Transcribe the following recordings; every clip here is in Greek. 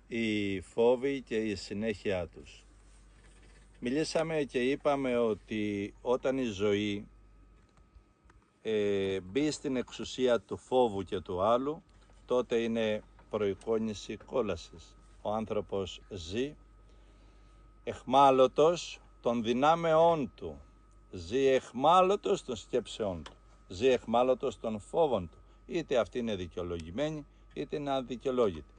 οι φόβοι και η συνέχεια τους. Μιλήσαμε και είπαμε ότι όταν η ζωή μπει στην εξουσία του φόβου και του άλλου, τότε είναι προεικόνηση κόλασης. Ο άνθρωπος ζει εχμάλωτος των δυνάμεών του, ζει εχμάλωτος των σκέψεών του, ζει εχμάλωτος των φόβων του, είτε αυτή είναι δικαιολογημένη είτε είναι αδικαιολόγητη.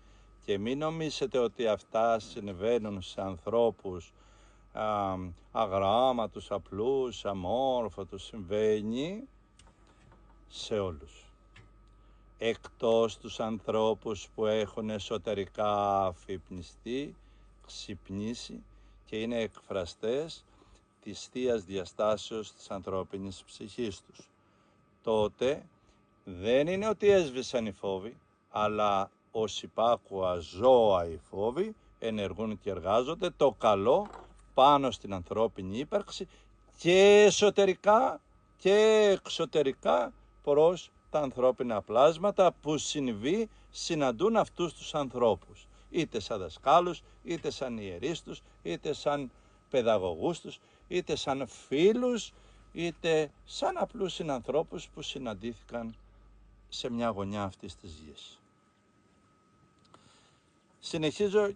Και μην νομίσετε ότι αυτά συμβαίνουν σε ανθρώπους αγράμματους, απλούς, αμόρφωτους. Συμβαίνει σε όλους, εκτός τους ανθρώπους που έχουν εσωτερικά αφυπνιστεί, ξυπνήσει και είναι εκφραστές της θείας διαστάσεως της ανθρώπινης ψυχής τους. Τότε δεν είναι ότι έσβησαν οι φόβοι, αλλά ως υπάκουα ζώα οι φόβοι ενεργούν και εργάζονται το καλό πάνω στην ανθρώπινη ύπαρξη και εσωτερικά και εξωτερικά προς τα ανθρώπινα πλάσματα που συναντούν αυτούς τους ανθρώπους, είτε σαν δασκάλους, είτε σαν ιερείς τους, είτε σαν παιδαγωγούς τους, είτε σαν φίλους, είτε σαν απλούς συνανθρώπους που συναντήθηκαν σε μια γωνιά αυτής της γης. Συνεχίζω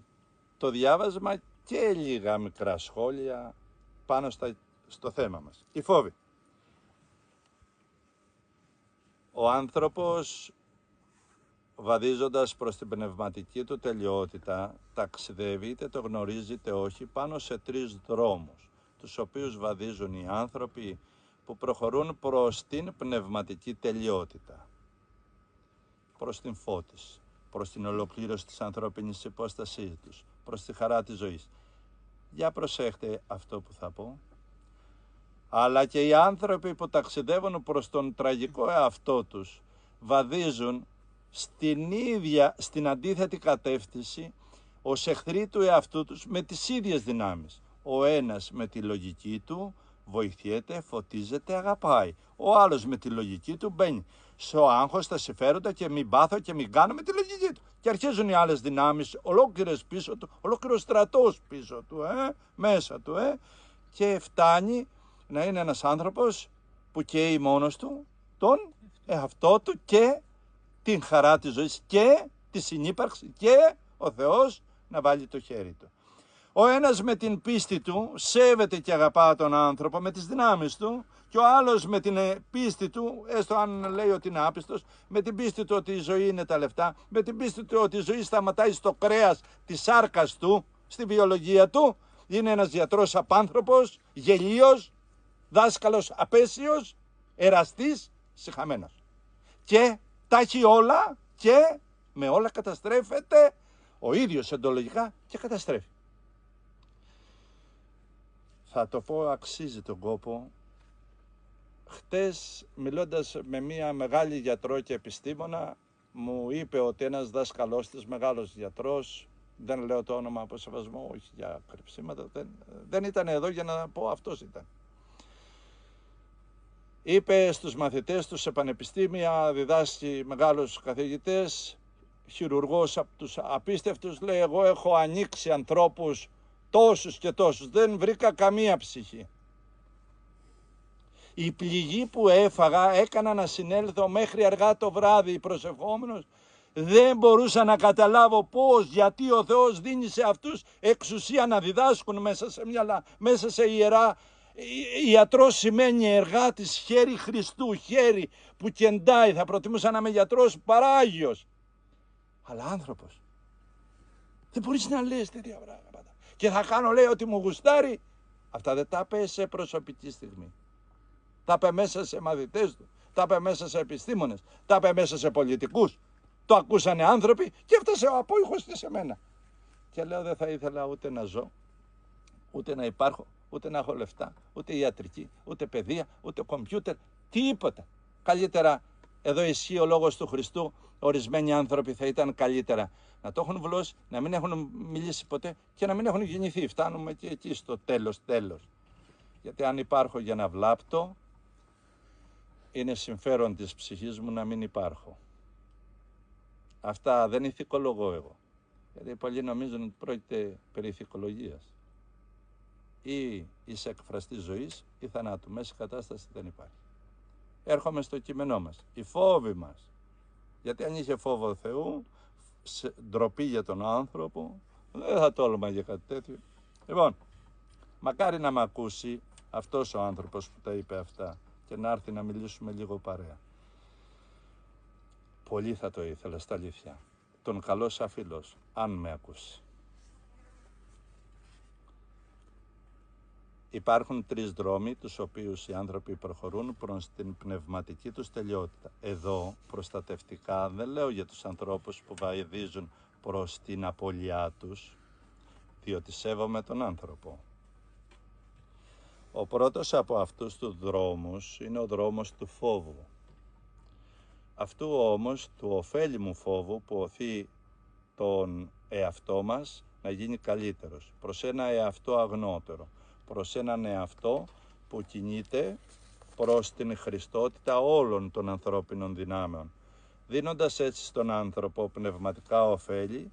το διάβασμα και λίγα μικρά σχόλια πάνω στο θέμα μας. Οι φόβοι. Ο άνθρωπος, βαδίζοντας προς την πνευματική του τελειότητα, ταξιδεύει, είτε το γνωρίζει είτε όχι, πάνω σε 3 δρόμους, τους οποίους βαδίζουν οι άνθρωποι που προχωρούν προς την πνευματική τελειότητα, προς την φώτιση, προς την ολοκλήρωση της ανθρώπινης υπόστασής τους, προς τη χαρά της ζωής. Για προσέχτε αυτό που θα πω. Αλλά και οι άνθρωποι που ταξιδεύουν προς τον τραγικό εαυτό τους βαδίζουν στην αντίθετη κατεύθυνση ως εχθροί του εαυτού τους με τις ίδιες δυνάμεις. Ο ένας με τη λογική του βοηθιέται, φωτίζεται, αγαπάει. Ο άλλος με τη λογική του μπαίνει στο άγχος, στα συμφέροντα και μην πάθω και μην κάνω με τη λογική του. Και αρχίζουν οι άλλες δυνάμεις, ολόκληρες πίσω του, ολόκληρος στρατός πίσω του, μέσα του, και φτάνει να είναι ένας άνθρωπος που καίει μόνος του τον εαυτό του και την χαρά της ζωής και τη συνύπαρξη και ο Θεός να βάλει το χέρι του. Ο ένας με την πίστη του σέβεται και αγαπά τον άνθρωπο με τις δυνάμεις του και ο άλλος με την πίστη του, έστω αν λέει ότι είναι άπιστος, με την πίστη του ότι η ζωή είναι τα λεφτά, με την πίστη του ότι η ζωή σταματάει στο κρέας της σάρκας του, στη βιολογία του, είναι ένας γιατρός απάνθρωπος, γελίος, δάσκαλος απέσιος, εραστής, σιχαμένος. Και τα έχει όλα και με όλα καταστρέφεται ο ίδιος εντολογικά και καταστρέφει. Θα το πω, αξίζει τον κόπο. Χτες, μιλώντας με μία μεγάλη γιατρό και επιστήμονα, μου είπε ότι ένας δάσκαλός της, μεγάλος γιατρός, δεν λέω το όνομα από σεβασμό, όχι για κρυψίματα, δεν ήταν εδώ για να πω αυτός ήταν. Είπε στους μαθητές του σε πανεπιστήμια, διδάσκει μεγάλους καθηγητές, χειρουργός από τους απίστευτους, λέει, εγώ έχω ανοίξει ανθρώπους τόσους και τόσους, δεν βρήκα καμία ψυχή. Η πληγή που έφαγα έκανα να συνέλθω μέχρι αργά το βράδυ προσευχόμενος. Δεν μπορούσα να καταλάβω πώς, γιατί ο Θεός δίνει σε αυτούς εξουσία να διδάσκουν μέσα σε μυαλά, μέσα σε ιερά. Ιατρός σημαίνει εργάτης, χέρι Χριστού, χέρι που κεντάει. Θα προτιμούσα να είμαι γιατρός παρά Άγιος. Αλλά άνθρωπος. Δεν μπορείς να λες τέτοια πράγματα. Και θα κάνω, λέει, ότι μου γουστάρει. Αυτά δεν τα είπε σε προσωπική στιγμή. Τα είπε μέσα σε μαθητές του. Τα είπε μέσα σε επιστήμονες. Τα είπε μέσα σε πολιτικούς. Το ακούσανε άνθρωποι και έφτασε ο απόϊχος της σε μένα. Και λέω, δεν θα ήθελα ούτε να ζω, ούτε να υπάρχω, ούτε να έχω λεφτά, ούτε ιατρική, ούτε παιδεία, ούτε κομπιούτερ, τίποτα. Καλύτερα, εδώ ισχύει ο λόγος του Χριστού, ορισμένοι άνθρωποι θα ήταν καλύτερα να το έχουν βλώσει, να μην έχουν μιλήσει ποτέ και να μην έχουν γεννηθεί. Φτάνουμε και εκεί στο τέλος. Γιατί αν υπάρχω για να βλάπτω, είναι συμφέρον της ψυχής μου να μην υπάρχω. Αυτά δεν ηθικολογώ εγώ. Γιατί πολλοί νομίζουν ότι πρόκειται περί ηθικολογίας. Ή είσαι εκφραστής ζωής ή θανάτου. Μέση κατάσταση δεν υπάρχει. Έρχομαι στο κείμενό μας. Οι φόβοι μας. Γιατί αν είχε φόβο Θεού, ντροπή για τον άνθρωπο, δεν θα τόλμα για κάτι τέτοιο. Λοιπόν, μακάρι να με ακούσει αυτός ο άνθρωπος που τα είπε αυτά και να έρθει να μιλήσουμε λίγο παρέα. Πολύ θα το ήθελα στα αλήθεια. Τον καλό σαν φίλος, αν με ακούσει. Υπάρχουν 3 δρόμοι τους οποίους οι άνθρωποι προχωρούν προς την πνευματική τους τελειότητα. Εδώ προστατευτικά δεν λέω για τους ανθρώπους που βαδίζουν προς την απώλειά τους, διότι σέβομαι τον άνθρωπο. Ο πρώτος από αυτούς τους δρόμους είναι ο δρόμος του φόβου. Αυτού όμως του ωφέλιμου φόβου που οθεί τον εαυτό μας να γίνει καλύτερος, προς ένα εαυτό αγνότερο, προς έναν εαυτό που κινείται προς την χριστότητα όλων των ανθρώπινων δυνάμεων, δίνοντας έτσι στον άνθρωπο πνευματικά ωφέλη,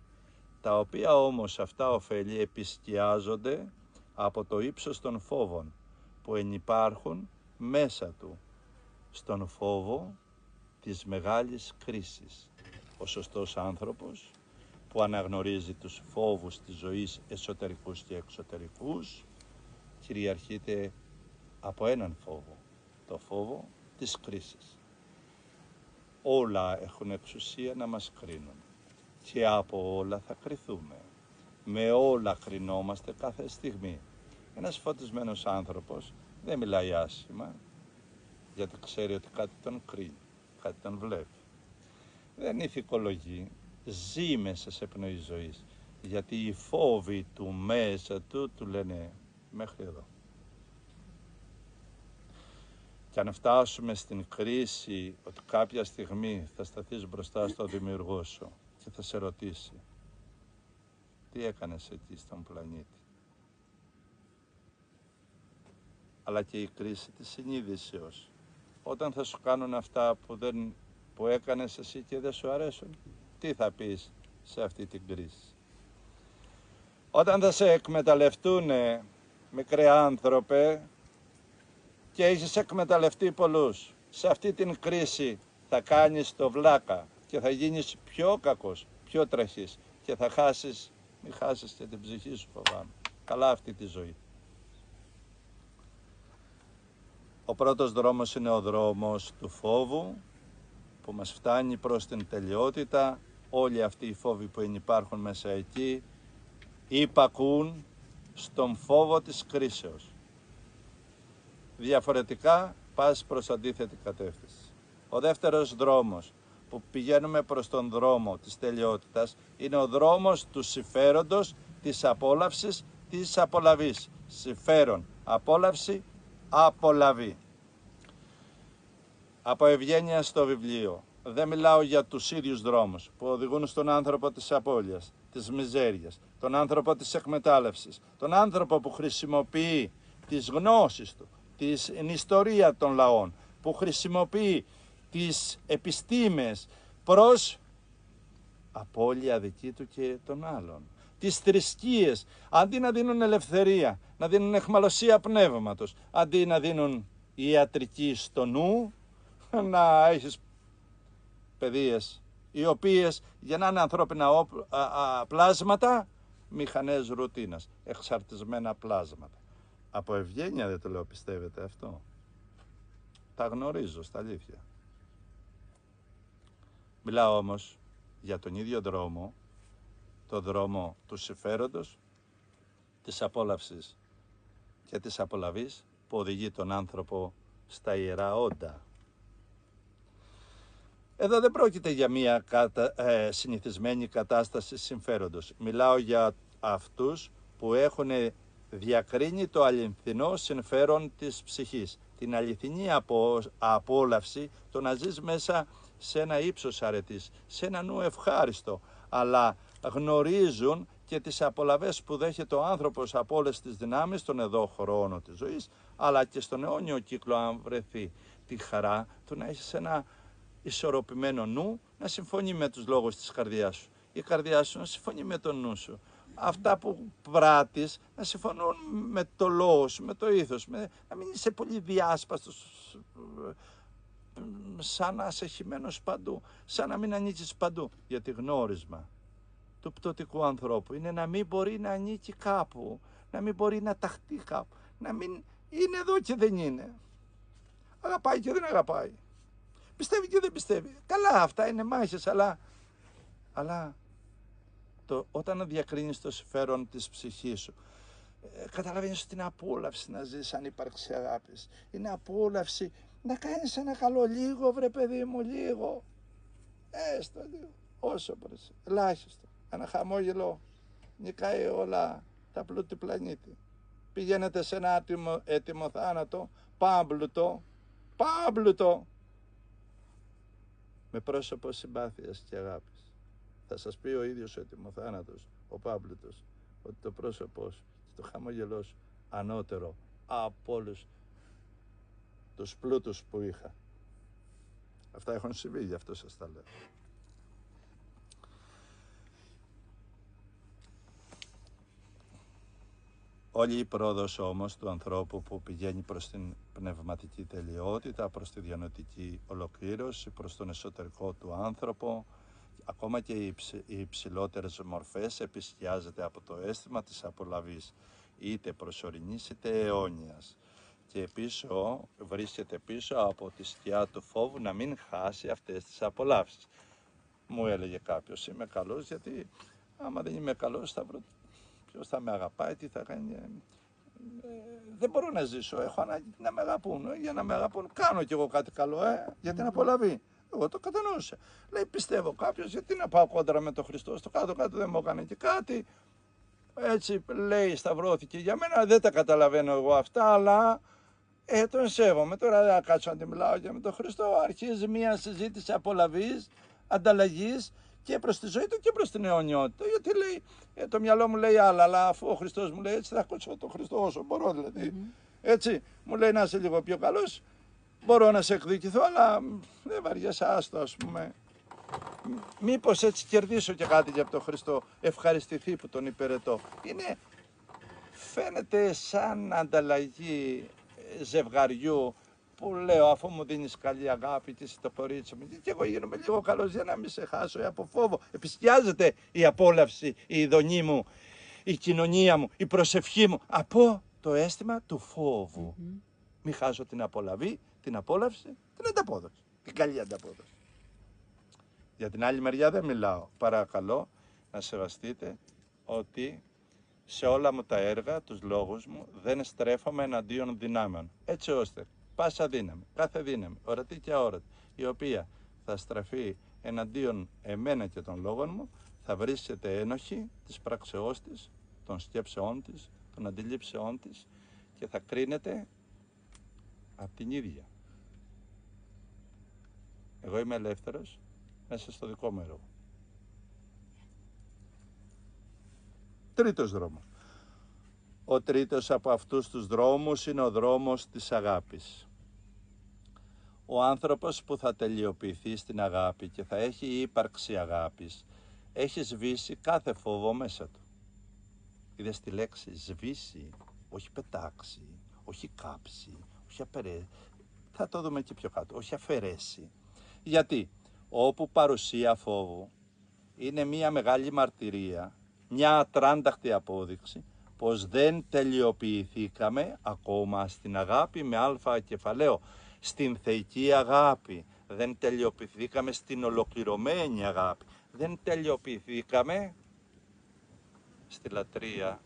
τα οποία όμως αυτά ωφέλη επισκιάζονται από το ύψος των φόβων που ενυπάρχουν μέσα του, στον φόβο της μεγάλης κρίσης. Ο σωστός άνθρωπος που αναγνωρίζει τους φόβους της ζωής εσωτερικούς και εξωτερικούς κυριαρχείται από έναν φόβο, το φόβο της κρίσης. Όλα έχουν εξουσία να μας κρίνουν και από όλα θα κριθούμε. Με όλα κρινόμαστε κάθε στιγμή. Ένας φωτισμένος άνθρωπος δεν μιλάει άσχημα γιατί ξέρει ότι κάτι τον κρίνει, κάτι τον βλέπει. Δεν ηθικολογεί, ζει μέσα σε πνοή ζωής, γιατί οι φόβοι του μέσα του λένε μέχρι εδώ. Και αν φτάσουμε στην κρίση ότι κάποια στιγμή θα σταθείς μπροστά στο Δημιουργό σου και θα σε ρωτήσει τι έκανες εκεί στον πλανήτη. Αλλά και η κρίση της συνείδησεως. Όταν θα σου κάνουν αυτά που έκανες εσύ και δεν σου αρέσουν, τι θα πεις σε αυτή την κρίση. Όταν θα σε εκμεταλλευτούνε, μικρέ άνθρωπε, και έχεις εκμεταλλευτεί πολλούς, σε αυτή την κρίση θα κάνεις το βλάκα και θα γίνεις πιο κακός, πιο τραχής και θα χάσεις, μη χάσεις και την ψυχή σου, φοβάμαι. Καλά αυτή τη ζωή. Ο πρώτος δρόμος είναι ο δρόμος του φόβου που μας φτάνει προς την τελειότητα. Όλοι αυτοί οι φόβοι που υπάρχουν μέσα εκεί υπακούν στον φόβο της κρίσεως. Διαφορετικά πας προς αντίθετη κατεύθυνση. Ο δεύτερος δρόμος που πηγαίνουμε προς τον δρόμο της τελειότητας είναι ο δρόμος του συμφέροντος, της απόλαυσης, της απολαβής. Συμφέρον, απόλαυση, απολαβή. Από ευγένεια στο βιβλίο. Δεν μιλάω για τους ίδιους δρόμους που οδηγούν στον άνθρωπο της απώλειας, της μιζέριας, τον άνθρωπο της εκμετάλλευσης, τον άνθρωπο που χρησιμοποιεί τις γνώσεις του, την ιστορία των λαών, που χρησιμοποιεί τις επιστήμες προς απώλεια δική του και των άλλων. Τις θρησκείες, αντί να δίνουν ελευθερία, να δίνουν αιχμαλωσία πνεύματος, αντί να δίνουν ιατρική στο νου, να έχεις παιδείες οι οποίες για να είναι ανθρώπινα πλάσματα, μηχανές ρουτίνας, εξαρτισμένα πλάσματα. Από ευγένεια δεν το λέω, πιστεύετε αυτό. Τα γνωρίζω στα αλήθεια. Μιλάω όμως για τον ίδιο δρόμο, το δρόμο του συμφέροντος, της απόλαυσης και της απολαβής που οδηγεί τον άνθρωπο στα ιερά όντα. Εδώ δεν πρόκειται για μια συνηθισμένη κατάσταση συμφέροντος. Μιλάω για αυτούς που έχουν διακρίνει το αληθινό συμφέρον της ψυχής, την αληθινή απόλαυση, το να ζεις μέσα σε ένα ύψος αρετής, σε ένα νου ευχάριστο, αλλά γνωρίζουν και τις απολαβές που δέχεται ο άνθρωπος από όλες τις δυνάμεις στον εδώ χρόνο της ζωής, αλλά και στον αιώνιο κύκλο, αν βρεθεί, τη χαρά του να έχεις ένα ισορροπημένο νου, να συμφωνεί με τους λόγους της καρδιάς σου η καρδιά σου να συμφωνεί με τον νου σου. Αυτά που πράττεις να συμφωνούν με το λόγο σου, με το ήθος, να μην είσαι πολύ διάσπαστος, σαν να είσαι χυμένος παντού, σαν να μην ανήκεις παντού. Γιατί γνώρισμα του πτωτικού ανθρώπου είναι να μην μπορεί να ανήκει κάπου, να μην μπορεί να ταχθεί κάπου, να μην είναι εδώ και δεν είναι. Αγαπάει και δεν αγαπάει. Πιστεύει και δεν πιστεύει. Καλά, αυτά είναι μάχες, αλλά όταν διακρίνεις το συμφέρον της ψυχής σου, καταλαβαίνεις ότι είναι απόλαυση να ζεις αν ύπαρξη αγάπης. Είναι απόλαυση να κάνεις ένα καλό λίγο, βρε παιδί μου, λίγο. Έστω λίγο, όσο μπορείς, ελάχιστο. Ένα χαμόγελο νικάει όλα τα πλούτη του πλανήτη. Πηγαίνετε σε ένα έτοιμο θάνατο, πάμπλουτο, με πρόσωπο συμπάθειας και αγάπης. Θα σας πει ο ίδιος ο έτοιμοθάνατος, ο πάμπλουτος, ότι το πρόσωπό σου και το χαμόγελό σου ανώτερο από όλους τους πλούτους που είχα. Αυτά έχουν συμβεί, γι' αυτό σας τα λέω. Όλη η πρόοδος όμως του ανθρώπου που πηγαίνει προς την πνευματική τελειότητα, προς τη διανοητική ολοκλήρωση, προς τον εσωτερικό του άνθρωπο, ακόμα και οι υψηλότερες μορφές επισκιάζεται από το αίσθημα της απολαβής, είτε προσωρινής είτε αιώνιας. Και βρίσκεται πίσω από τη σκιά του φόβου να μην χάσει αυτές τις απολαύσεις. Μου έλεγε κάποιος, είμαι καλός, γιατί άμα δεν είμαι καλός θα βρω ποιος θα με αγαπάει, τι θα κάνει. Δεν μπορώ να ζήσω, έχω ανάγκη να με αγαπούν. Για να με αγαπούν κάνω κι εγώ κάτι καλό, για την απολαβή. Εγώ το κατανοούσα. Λέει, πιστεύω κάποιος, γιατί να πάω κόντρα με τον Χριστό, στο κάτω-κάτω δεν μου έκανε και κάτι. Έτσι λέει, σταυρώθηκε για μένα, δεν τα καταλαβαίνω εγώ αυτά, αλλά τον σέβομαι. Τώρα δεν θα κάτσω να τη μιλάω και με τον Χριστό. Αρχίζει μια συζήτηση απολαβής, ανταλλαγής και προς τη ζωή του και προς την αιωνιότητα. Γιατί λέει, το μυαλό μου λέει άλλα, αλλά αφού ο Χριστός μου λέει έτσι, θα ακούσω τον Χριστό όσο μπορώ δηλαδή. Έτσι, μου λέει να είσαι λίγο πιο καλός. Μπορώ να σε εκδικηθώ, αλλά δεν βαριέσαι, άστο, ας πούμε. Μήπως έτσι κερδίσω και κάτι για τον Χριστό, ευχαριστηθεί που τον υπηρετώ. Φαίνεται σαν ανταλλαγή ζευγαριού που λέω, αφού μου δίνεις καλή αγάπη και είσαι το κορίτσι μου, και εγώ γίνομαι λίγο καλός για να μην σε χάσω, από φόβο. Επισκιάζεται η απόλαυση, η ειδονή μου, η κοινωνία μου, η προσευχή μου από το αίσθημα του φόβου. Μην χάσω την απολαβή, την απόλαυση, την ανταπόδοση, την καλή ανταπόδοση. Για την άλλη μεριά δεν μιλάω. Παρακαλώ να σεβαστείτε ότι σε όλα μου τα έργα, τους λόγους μου, δεν στρέφομαι εναντίον δυνάμεων. Έτσι ώστε πάσα δύναμη, κάθε δύναμη, ορατή και αόρατη, η οποία θα στραφεί εναντίον εμένα και των λόγων μου, θα βρίσκεται ένοχη της πραξεώς της, των σκέψεών της, των αντιλήψεών της και θα κρίνεται από την ίδια. Εγώ είμαι ελεύθερος μέσα στο δικό μου έργο. Τρίτος δρόμος. Ο τρίτος από αυτούς τους δρόμους είναι ο δρόμος της αγάπης. Ο άνθρωπος που θα τελειοποιηθεί στην αγάπη και θα έχει ύπαρξη αγάπης, έχει σβήσει κάθε φόβο μέσα του. Είδες τη λέξη σβήσει, όχι πετάξει, όχι κάψει, όχι αφαιρέσει. Θα το δούμε και πιο κάτω, όχι αφαιρέσει. Γιατί όπου παρουσία φόβου είναι μια μεγάλη μαρτυρία, μια ατράνταχτη απόδειξη πως δεν τελειοποιηθήκαμε ακόμα στην αγάπη με αλφα κεφαλαίο, στην θεϊκή αγάπη. Δεν τελειοποιηθήκαμε στην ολοκληρωμένη αγάπη. Δεν τελειοποιηθήκαμε στη λατρεία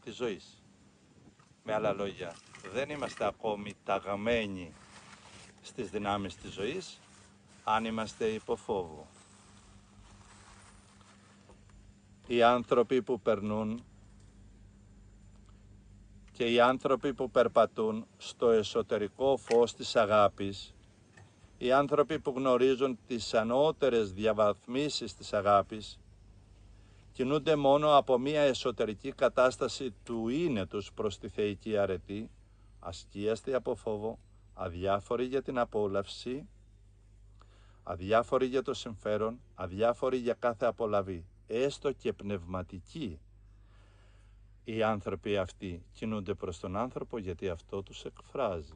της ζωής. Με άλλα λόγια, δεν είμαστε ακόμη ταγμένοι στις δυνάμεις της ζωής, αν είμαστε υπό φόβο. Οι άνθρωποι που περνούν και οι άνθρωποι που περπατούν στο εσωτερικό φως της αγάπης, οι άνθρωποι που γνωρίζουν τις ανώτερες διαβαθμίσεις της αγάπης, κινούνται μόνο από μια εσωτερική κατάσταση του είναι τους προς τη θεϊκή αρετή, ασκίαστοι από φόβο, αδιάφοροι για την απόλαυση, αδιάφοροι για το συμφέρον, αδιάφοροι για κάθε απολαβή, έστω και πνευματική. Οι άνθρωποι αυτοί κινούνται προς τον άνθρωπο γιατί αυτό τους εκφράζει.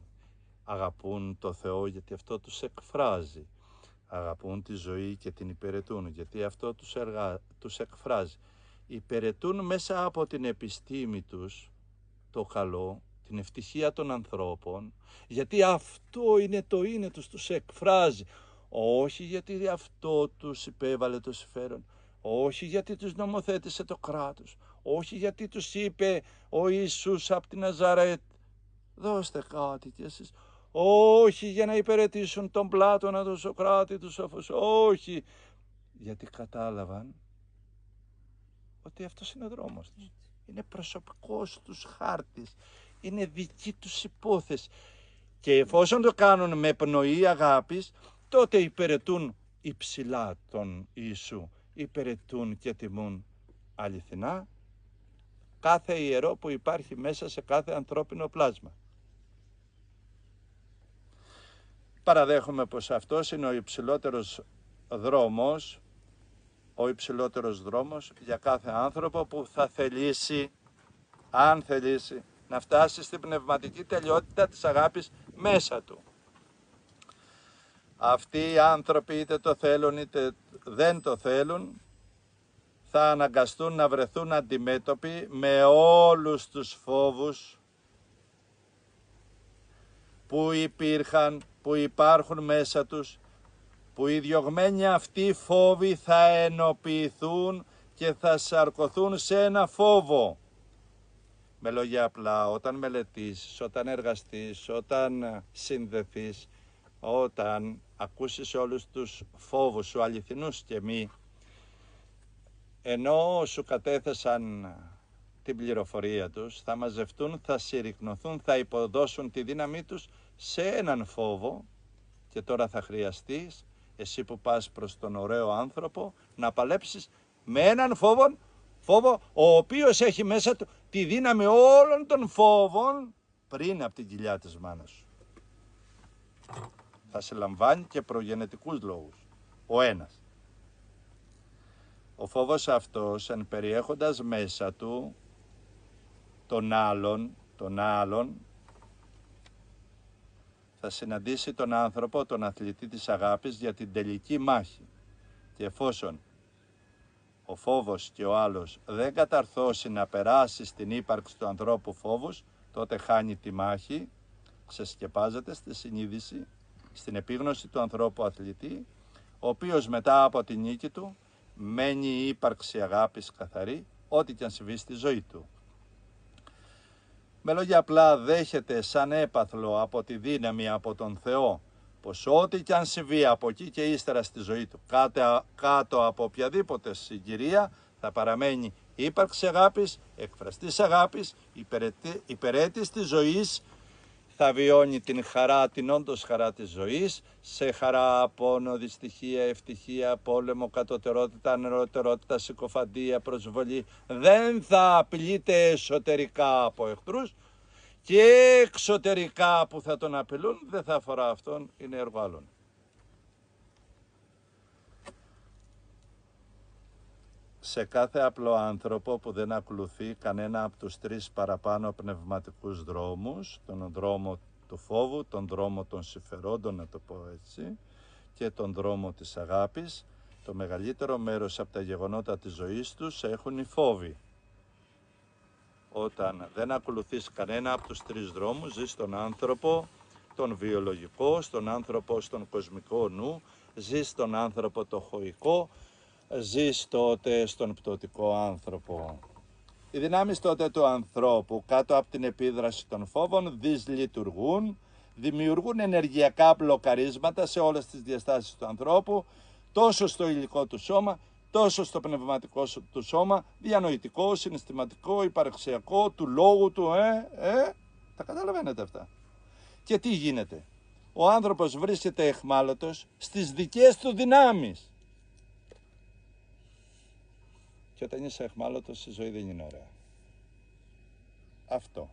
Αγαπούν το Θεό γιατί αυτό τους εκφράζει. Αγαπούν τη ζωή και την υπηρετούν γιατί αυτό τους εκφράζει. Υπηρετούν μέσα από την επιστήμη τους το καλό, την ευτυχία των ανθρώπων, γιατί αυτό είναι το είναι τους εκφράζει. Όχι γιατί αυτό τους υπέβαλε το συμφέρον, όχι γιατί τους νομοθέτησε το κράτος, όχι γιατί τους είπε ο Ιησούς από την Ναζαρέτ, δώστε κάτι κι εσείς, όχι για να υπηρετήσουν τον Πλάτωνα, τον Σωκράτη, τους σοφούς, όχι, γιατί κατάλαβαν ότι αυτός είναι ο δρόμος τους. Είναι προσωπικός τους χάρτης, είναι δική τους υπόθεση. Και εφόσον το κάνουν με πνοή αγάπης, τότε υπηρετούν υψηλά τον Ιησού. Υπηρετούν και τιμούν αληθινά κάθε ιερό που υπάρχει μέσα σε κάθε ανθρώπινο πλάσμα. Παραδέχομαι πως αυτός είναι ο υψηλότερος δρόμος, για κάθε άνθρωπο που θα θελήσει, αν θελήσει, να φτάσει στην πνευματική τελειότητα της αγάπης μέσα του. Αυτοί οι άνθρωποι είτε το θέλουν είτε δεν το θέλουν, θα αναγκαστούν να βρεθούν αντιμέτωποι με όλους τους φόβους που υπήρχαν, που υπάρχουν μέσα τους, που οι διωγμένοι αυτοί φόβοι θα ενοποιηθούν και θα σαρκωθούν σε ένα φόβο. Με λόγια απλά, όταν μελετήσεις, όταν εργαστείς, όταν συνδεθείς, όταν ακούσεις όλους τους φόβους σου, αληθινούς και μη, ενώ σου κατέθεσαν την πληροφορία τους, θα μαζευτούν, θα συρρυκνωθούν, θα υποδώσουν τη δύναμή τους σε έναν φόβο και τώρα θα χρειαστείς, εσύ που πας προς τον ωραίο άνθρωπο, να παλέψεις με έναν φόβο ο οποίος έχει μέσα του τη δύναμη όλων των φόβων πριν από την κοιλιά της μάνας σου. Θα σε λαμβάνει και προγενετικούς λόγους, ο ένας. Ο φόβος αυτός, εν περιέχοντας μέσα του τον άλλον, θα συναντήσει τον άνθρωπο, τον αθλητή της αγάπης για την τελική μάχη. Και εφόσον ο φόβος και ο άλλος δεν καταρθώσει να περάσει στην ύπαρξη του ανθρώπου φόβους, τότε χάνει τη μάχη, ξεσκεπάζεται στη συνείδηση, στην επίγνωση του ανθρώπου αθλητή, ο οποίος μετά από τη νίκη του μένει η ύπαρξη αγάπης καθαρή, ό,τι και αν συμβεί στη ζωή του. Με λόγια απλά δέχεται σαν έπαθλο από τη δύναμη από τον Θεό, πως ό,τι και αν συμβεί από εκεί και ύστερα στη ζωή του, κάτω από οποιαδήποτε συγκυρία, θα παραμένει ύπαρξη αγάπης, εκφραστής αγάπης, υπηρέτης της ζωής, θα βιώνει την χαρά, την όντως χαρά της ζωής, σε χαρά, πόνο, δυστυχία, ευτυχία, πόλεμο, κατωτερότητα, ανερωτερότητα, συκοφαντία, προσβολή. Δεν θα απειλείται εσωτερικά από εχθρούς και εξωτερικά που θα τον απειλούν, δεν θα αφορά αυτόν, είναι έργο άλλων. Σε κάθε απλό άνθρωπο που δεν ακολουθεί κανένα από τους τρεις παραπάνω πνευματικούς δρόμους, τον δρόμο του φόβου, τον δρόμο των συμφερόντων, να το πω έτσι, και τον δρόμο της αγάπης, το μεγαλύτερο μέρος από τα γεγονότα της ζωής τους έχουν οι φόβοι. Όταν δεν ακολουθείς κανένα από τους τρεις δρόμους, ζεις στον άνθρωπο, τον βιολογικό, στον άνθρωπο, στον κοσμικό νου, ζεις στον άνθρωπο το χωικό, ζεις τότε στον πτωτικό άνθρωπο. Οι δυνάμεις τότε του ανθρώπου κάτω από την επίδραση των φόβων δυσλειτουργούν, δημιουργούν ενεργειακά μπλοκαρίσματα σε όλες τις διαστάσεις του ανθρώπου, τόσο στο υλικό του σώμα, τόσο στο πνευματικό του σώμα, διανοητικό, συναισθηματικό, υπαρξιακό, του λόγου του, τα καταλαβαίνετε αυτά. Και τι γίνεται? Ο άνθρωπος βρίσκεται αιχμάλωτος στις δικές του δυνάμεις. Και όταν είσαι αιχμάλωτος, η ζωή δεν είναι ωραία. Αυτό.